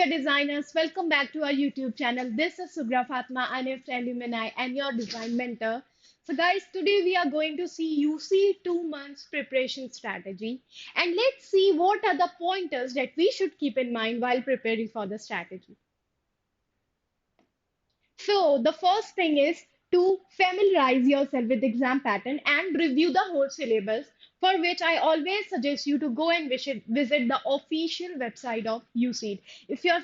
future designers, welcome back to our YouTube channel. This is Sugra Fatma, INF Alumni, and your design mentor. So, guys, today we are going to see UC 2 months preparation strategy, and let's see what are the pointers that we should keep in mind while preparing for the strategy. So the first thing is to familiarize yourself with the exam pattern and review the whole syllabus, for which I always suggest you to go and visit the official website of UCED. If you're,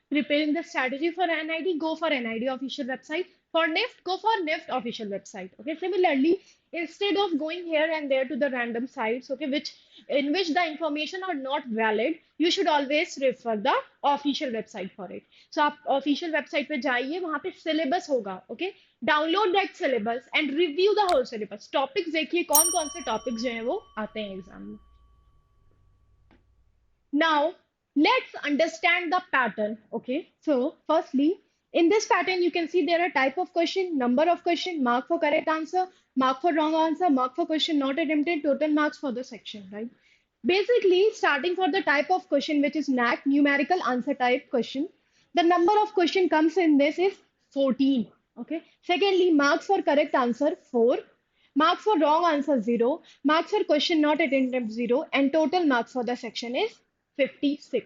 preparing the strategy for NID, go for NID official website. For NIFT, go for NIFT official website. Okay. Similarly, instead of going here and there to the random sites, okay, in which the information are not valid, you should always refer the official website for it. So आप official website पे जाइए, वहाँ पे syllabus होगा, okay? Download that syllabus and review the whole syllabus. Topics देखिए कौन कौन से topics जो हैं वो आते हैं exam में. Now, let's understand the pattern. Okay, so firstly, in this pattern, you can see there are type of question, number of question, mark for correct answer, mark for wrong answer, mark for question not attempted, total marks for the section, right? Basically, starting for the type of question, which is NAC, numerical answer type question, the number of question comes in this is 14. Okay. Secondly, marks for correct answer 4. Marks for wrong answer 0. Marks for question not attempted 0. And total marks for the section is 56.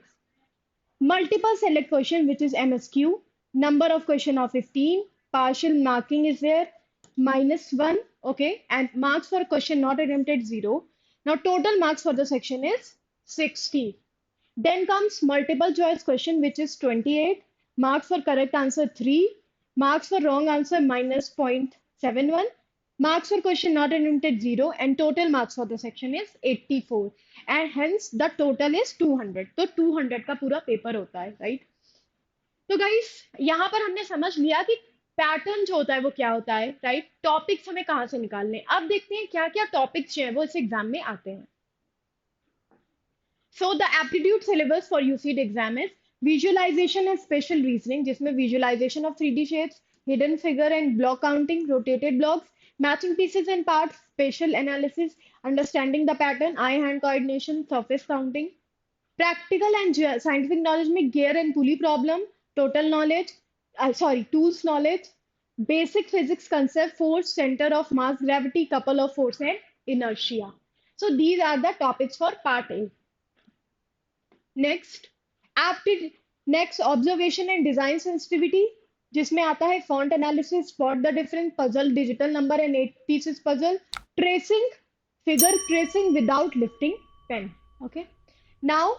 Multiple select question, which is MSQ. Number of question of 15. Partial marking is there. -1. Okay. And marks for question not attempted 0. Now total marks for the section is 60. Then comes multiple choice question, which is 28. Marks for correct answer 3. Marks for wrong answer minus 0.71. Marks for question not attempted 0. And total marks for the section is 84. And hence the total is 200. तो 200 का पूरा paper होता है, right? तो guys यहाँ पर हमने समझ लिया कि पैटर्न जो होता है वो क्या होता है, राइट? टॉपिक्स हमें कहाँ से निकालने हैं. अब देखते हैं क्या क्या टॉपिक्स जो है वो इस एग्जाम में आते हैं. So the aptitude syllabus for UCED exam is visualization and spatial reasoning, जिसमें visualization of 3D shapes, hidden figure and block counting, rotated blocks, matching pieces and parts, spatial analysis, understanding the pattern, eye-hand coordination, surface counting, practical and scientific knowledge में gear and pulley problem, total knowledge, tools knowledge, basic physics concept, force, center of mass, gravity, couple of force and inertia. So these are the topics for part A. Next aptitude next observation and design sensitivity, जिसमें आता है font analysis, spot the difference, puzzle, digital number and 8 pieces puzzle, tracing, figure tracing without lifting pen. Okay. Now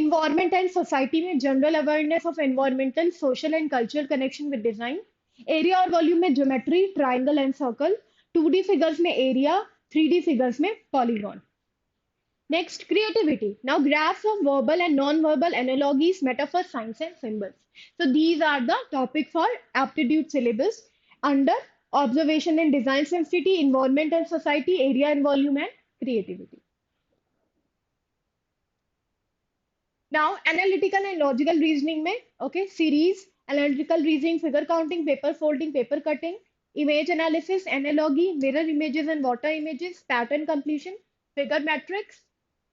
environment and society में general awareness of environmental, social and cultural connection with design. Area और volume में geometry, triangle and circle. 2D figures में area, 3D figures में polygon. Next, creativity. Now, graphs of verbal and non-verbal analogies, metaphors, signs, and symbols. So, these are the topic for aptitude syllabus under observation and design sensitivity, environment and society, area and volume, and creativity. Now, analytical and logical reasoning में, okay, series, analytical reasoning, figure counting, paper folding, paper cutting, image analysis, analogy, mirror images and water images, pattern completion, figure matrix,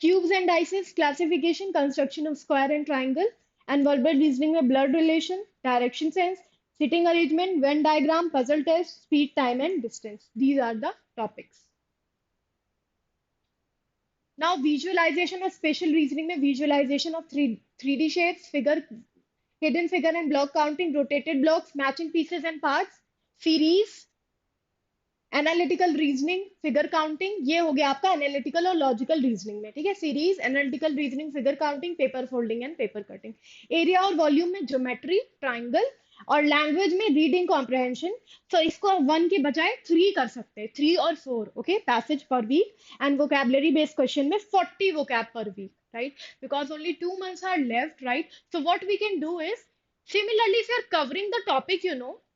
cubes and dices, classification, construction of square and triangle, and verbal reasoning में blood relation, direction sense, sitting arrangement, Venn diagram, puzzle test, speed, time, and distance. These are the topics. Now, visualization of spatial reasoning में visualization of 3D shapes, figure, hidden figure and block counting, rotated blocks, matching pieces and parts, series, analytical reasoning, figure counting, ये हो गया आपका analytical और logical reasoning में. ठीक है. Series, analytical reasoning, figure counting, paper folding and paper cutting. Area और volume में ज्योमेट्री, ट्राइंगल, और लैंग्वेज में रीडिंग कॉम्प्रहेंशन. तो इसको 1 के बजाय 3 कर सकते हैं, 3 और 4. ओके. पैसेज पर weak and vocabulary based question में 40 वोकैब पर weak, right? Because only 2 months are left, right? So what we can do is, similarly if you are covering the topic,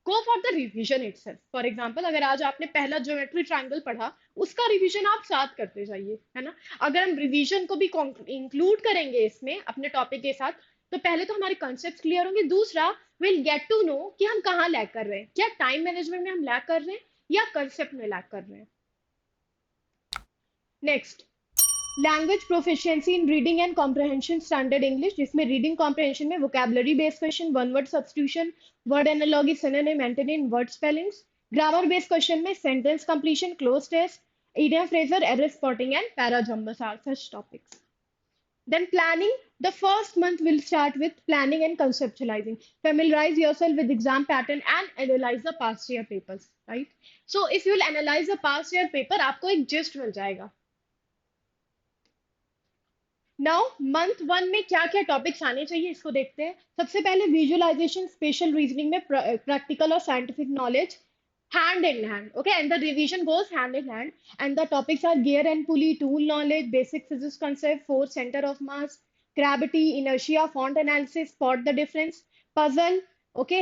go for the revision itself. For example, अगर आज आपने पहला geometry triangle पढ़ा, उसका revision आप साथ करते जाइए, है ना? अगर हम रिवीजन को भी इंक्लूड करेंगे इसमें अपने टॉपिक के साथ, तो पहले तो हमारे कॉन्सेप्ट्स क्लियर होंगे, दूसरा विल गेट टू नो कि हम कहाँ लैग कर रहे हैं, क्या टाइम मैनेजमेंट में हम लैग कर रहे हैं या कंसेप्ट में लैग कर रहे हैं. Next, language proficiency in reading and comprehension standard English, जिसमें रीडिंग कॉम्प्रहेंशन में vocabulary based question, one word substitution, word analogy, synonym, antonym, word spellings. Grammar based question में sentence completion, cloze test, idiom phrasal, error spotting, and parajumbas are such topics. Then planning. The first month will start with planning and conceptualizing. Familiarize yourself with exam pattern and analyze the past year papers. Right? So if you will analyze the past year paper, आपको एक gist मिल जाएगा. Now month one में क्या क्या topics आने चाहिए इसको देखते हैं. सबसे पहले विजुअलाइजेशन, स्पेशल रीजनिंग में प्रैक्टिकल और scientific knowledge hand in hand, okay, and the revision goes hand in hand, and the topics are gear and pulley, tool knowledge, basic physics concept, force, center of mass, gravity, inertia, font analysis, spot the difference, puzzle, okay,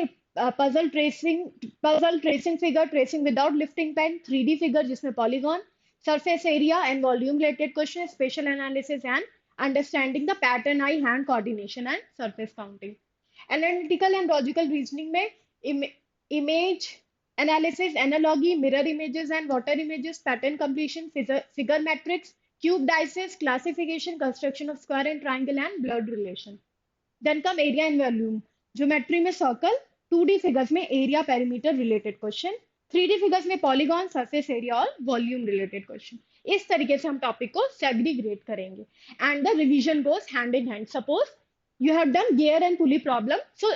puzzle tracing figure, tracing without lifting pen, 3D figure जिसमें polygon, surface area and volume related questions, spatial analysis, and understanding the pattern, eye hand coordination, and surface counting. Analytical and logical reasoning में image analysis, analogy, mirror images and water images, pattern completion, figure metrics, cube dices, classification, construction of square and triangle, and blood relation. Then come area and volume. Geometry में circle, 2D figures में area perimeter related question, 3D figures में polygon, surface area और volume related question. इस तरीके से हम topic को segregate करेंगे. And the revision goes hand in hand. Suppose you have done gear and pulley problem. So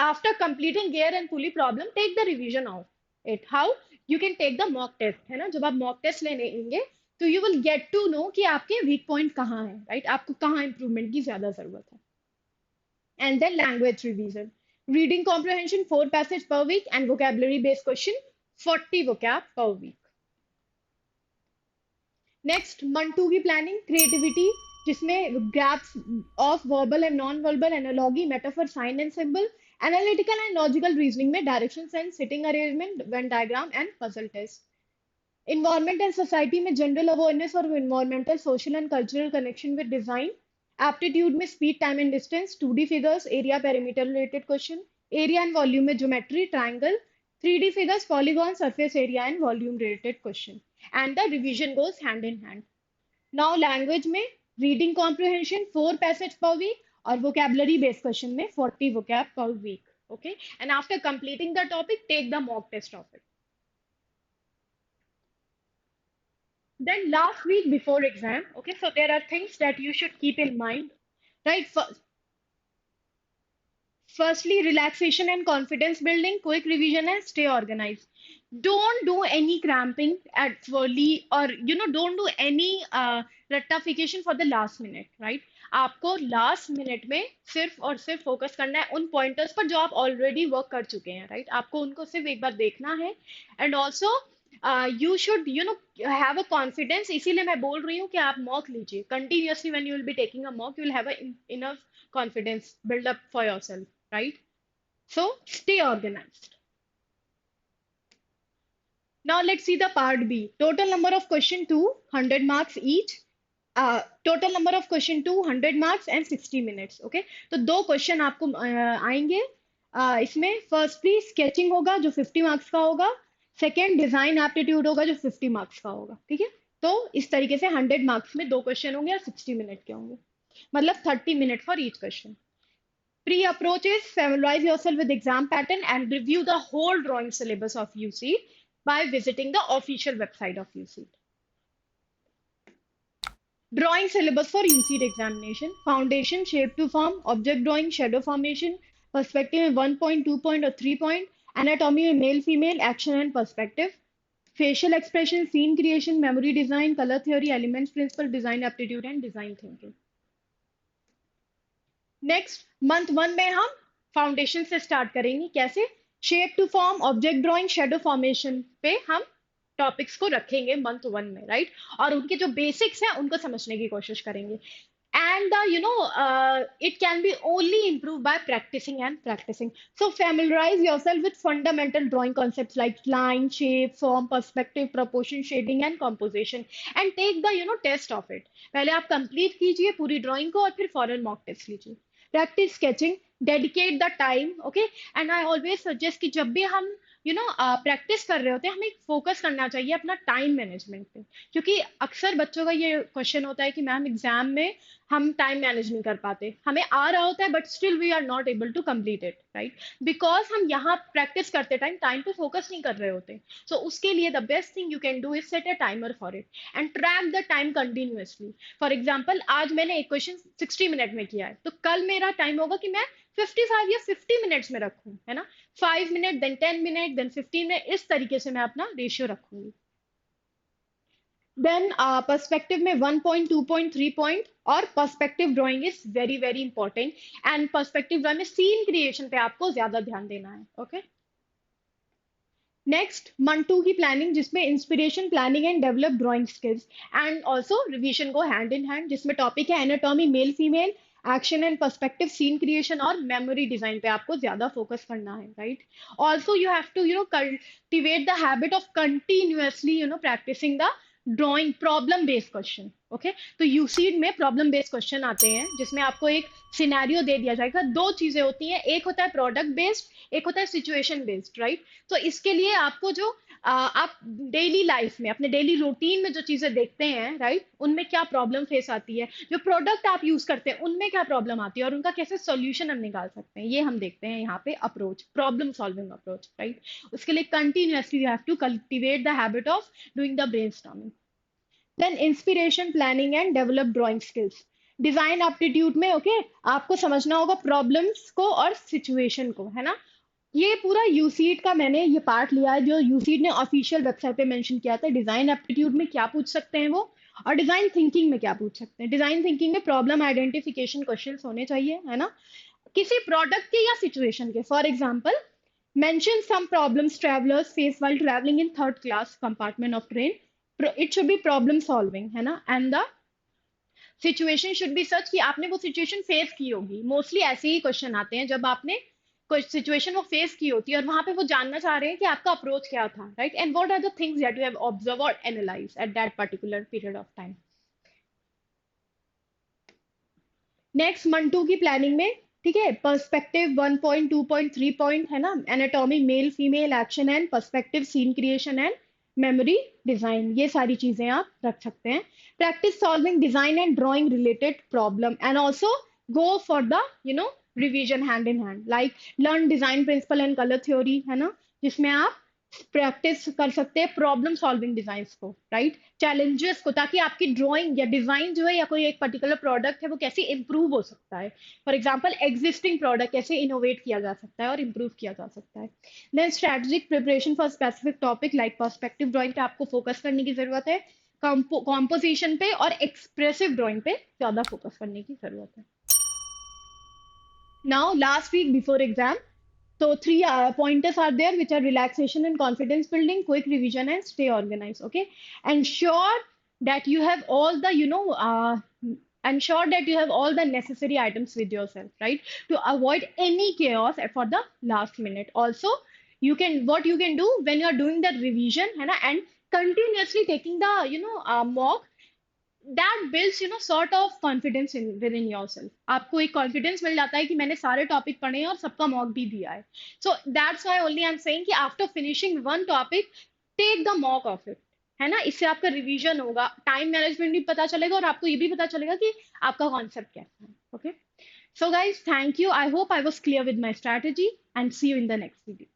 after completing gear and pulley problem, take the revision of it. How? You can take the mock test, है ना. जब आप mock test लेंगे तो you will get to know कि आपके weak point कहाँ है, right? आपको कहाँ improvement की ज़्यादा ज़रूरत है. And then language revision. Reading comprehension 4 passage per week and vocabulary based question 40 vocab per week. Next, month 2 की planning, creativity, जिसमें graphs of verbal and non-verbal, analogy, metaphor, sign and symbol, analytical and logical reasoning में direction sense, sitting arrangement, Venn diagram and puzzle test. Environment and society में general awareness और environmental, social and cultural connection with design. Aptitude में speed, time and distance, 2D figures, area, perimeter related question. Area and volume में geometry, triangle, 3D figures, polygon, surface area and volume related question. And the revision goes hand in hand. Now language में reading comprehension 4 passage per week और vocabulary based question में 40 vocab per week. Okay, and after completing the topic, take the mock test of it. Then last week before exam, okay, so there are things that you should keep in mind, right? Firstly, relaxation and confidence building, quick revision and stay organized. Don't do any cramping at early, or don't do any rectification for the last minute, right? आपको last minute में सिर्फ और सिर्फ focus करना है उन pointers पर जो आप ऑलरेडी वर्क कर चुके हैं, राइट? आपको उनको सिर्फ एक बार देखना है. And also you should have a confidence. इसीलिए मैं बोल रही हूँ कि आप मॉक लीजिए continuously. When you will be taking a mock, you will have enough confidence build up for yourself, right? So stay organized. Now let's see the part B. Total number of question 2, 100 marks each. Total number of question 2, 100 marks and 60 minutes. Okay, तो दो question आपको आएंगे इसमें. Firstly sketching होगा जो 50 marks का होगा. Second design aptitude होगा जो 50 मार्क्स का होगा. ठीक है, तो इस तरीके से 100 मार्क्स में दो क्वेश्चन होंगे और 60 मिनट के होंगे, मतलब 30 minute for each question. Pre-approach is familiarize yourself with exam pattern and review the whole drawing syllabus of UC by visiting the official website of UC. Drawing syllabus for UC examination. Foundation, shape to form, object drawing, shadow formation, perspective में 1 point, 2 point और 3 point, anatomy में male, female, action and perspective, facial expression, scene creation, memory design, color theory, elements principle, design aptitude and design thinking. Next month 1 में हम foundation से start करेंगे. कैसे? Shape to form, object drawing, shadow formation पे हम topics को रखेंगे month 1 में, राइट? और उनके जो बेसिक्स हैं उनको समझने की कोशिश करेंगे. And it can be only improved by practicing and practicing. So familiarize yourself with fundamental drawing concepts like line, shape, form, perspective, proportion, shading and composition, and take the test of it. पहले आप complete कीजिए पूरी drawing को और फिर फॉरन mock test लीजिए. Practice sketching, dedicate the time. Okay, and I always suggest कि जब भी हम प्रैक्टिस कर रहे होते हैं, हमें फोकस करना चाहिए अपना टाइम मैनेजमेंट पे। क्योंकि अक्सर बच्चों का ये क्वेश्चन होता है कि मैम एग्जाम में हम टाइम मैनेज नहीं कर पाते, हमें आ रहा होता है but still we are not able to complete it, right? Because हम यहाँ प्रैक्टिस करते टाइम टाइम पे फोकस नहीं कर रहे होते। सो उसके लिए the best thing you can do is set a timer for it and track the time continuously. For example आज मैंने एक क्वेश्चन 60 मिनट में किया है, तो कल मेरा टाइम होगा कि मैं 55 या 50 मिनट्स में रखूं, है ना? 5 minute, then 10 minute, then 15 minute, इस तरीके से मैं अपना रेशियो रखूंगी। देन पर्सपेक्टिव में 1 पॉइंट, 2 पॉइंट, 3 पॉइंट, और perspective drawing is very very important. And perspective drawing में सीन क्रिएशन पे आपको ज्यादा ध्यान देना है, ओके? नेक्स्ट मंटू की प्लानिंग, जिसमें inspiration, planning and develop drawing skills, and also revision को हैंड इन हैंड, जिसमें टॉपिक है anatomy, male female, action and perspective, scene creation और मेमोरी डिजाइन पे आपको ज्यादा फोकस करना है, right? Also you have to cultivate the habit of continuously practising the drawing problem based question, okay? तो UCEED में प्रॉब्लम बेस्ड क्वेश्चन आते हैं जिसमें आपको एक सिनेरियो दे दिया जाएगा। दो चीजें होती हैं, एक होता है प्रोडक्ट बेस्ड, एक होता है सिचुएशन बेस्ड, राइट? तो इसके लिए आपको जो आप डेली लाइफ में अपने डेली रूटीन में जो चीजें देखते हैं, राइट, उनमें क्या प्रॉब्लम फेस आती है, जो प्रोडक्ट आप यूज करते हैं उनमें क्या प्रॉब्लम आती है और उनका कैसे सॉल्यूशन हम निकाल सकते हैं, ये हम देखते हैं यहाँ पे approach, problem solving approach, right? उसके लिए continuously you have to cultivate the habit of doing the brainstorming. Then inspiration, planning and develop drawing skills. Design aptitude में, ओके, आपको समझना होगा प्रॉब्लम्स को और सिचुएशन को, है ना? ये पूरा यूसीड का मैंने ये पार्ट लिया है जो यूसीड ने ऑफिशियल वेबसाइट पे मेंशन किया था। डिजाइन एप्टीट्यूड में क्या पूछ सकते हैं वो, और डिजाइन थिंकिंग में क्या पूछ सकते हैं। डिजाइन थिंकिंग में प्रॉब्लम आइडेंटिफिकेशन क्वेश्चंस होने चाहिए, है ना? किसी प्रोडक्ट के या सिचुएशन के। For example, mention some problems travelers face while traveling in third class compartment of train. It should be problem solving, है ना? And the situation should be such कि आपने वो situation face की होगी। मोस्टली ऐसे ही क्वेश्चन आते हैं जब आपने कोई सिचुएशन वो फेस की होती है और वहां पे वो जानना चाह रहे हैं कि आपका अप्रोच क्या था, right? And what are the things that you have observe और analyze at that particular period of time. Next Mantu की प्लानिंग में, ठीक है, पर्सपेक्टिव 1 पॉइंट, 2 पॉइंट, 3 पॉइंट, है ना? Anatomy, male female, action and perspective, scene creation and memory design, ये सारी चीजें आप रख सकते हैं। Practice solving design and drawing related problem and also go for the revision hand in hand, like learn design principle and colour theory, है ना? जिसमें आप प्रैक्टिस कर सकते हैं प्रॉब्लम सॉल्विंग डिजाइंस को, राइट? चैलेंजेस को, ताकि आपकी ड्राइंग या डिजाइन जो है या कोई एक पर्टिकुलर प्रोडक्ट है वो कैसे इंप्रूव हो सकता है। फॉर एग्जांपल, एग्जिस्टिंग प्रोडक्ट कैसे इनोवेट किया जा सकता है और इंप्रूव किया जा सकता है। Then strategic preparation for specific topic, like perspective drawing पे आपको फोकस करने की जरूरत है, कॉम्पोजिशन पे और एक्सप्रेसिव ड्राइंग पे ज्यादा फोकस करने की जरूरत है। Now, last week before exam, so three pointers are there, which are relaxation and confidence building, quick revision, and stay organized. Okay, ensure that you have all the, ensure that you have all the necessary items with yourself, right? To avoid any chaos for the last minute. Also, what you can do when you are doing the revision, है ना, and continuously taking the mock, that builds sort of confidence in within yourself. आपको एक confidence मिल जाता है कि मैंने सारे topic पढ़े हैं और सबका मॉक भी दिया है। So that's why only I'm saying कि after finishing one topic, take the mock of it, है ना? इससे आपका रिवीजन होगा, टाइम मैनेजमेंट भी पता चलेगा और आपको ये भी पता चलेगा कि आपका कॉन्सेप्ट कैसा है। Okay, so guys, thank you. I hope I was clear with my strategy and see you in the next video.